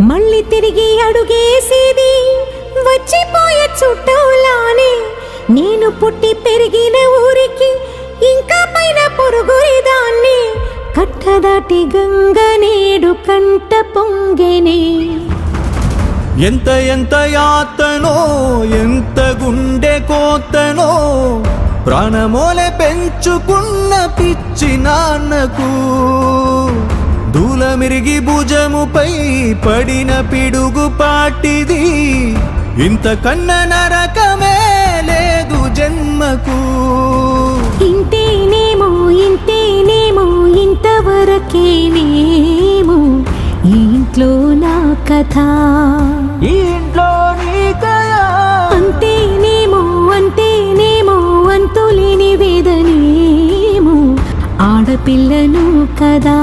మళ్ళీ తిరిగి అడుగేసేది వచ్చిపోయే చుట్టూలానే. నేను పుట్టి పెరిగిన ఊరికి ఇంకా పైన పొరుగురిదాన్ని. కట్టదాటి గంగ నేడు కంట పొంగెనే. ఎంత ఎంత యాతనో ఎంత గుండె కోతనో ప్రాణమోలే పెంచుకున్న పిచ్చి నాన్నకు. దూలమిరిగి భుజముపై పడిన పిడుగు పాటిది. ఇంతకన్న నరకమే లేదు జన్మకు. ఇంతేనేమో ఇంతేనేమో ఇంతవరకేనేమో ఈ ఇంట్లో నా కథ. ఈ ఇంట్లో నీ కథ. అంతేనేమో అంతేనేమో అంతులేని వేదనేమో ఆడపిల్లను కదా.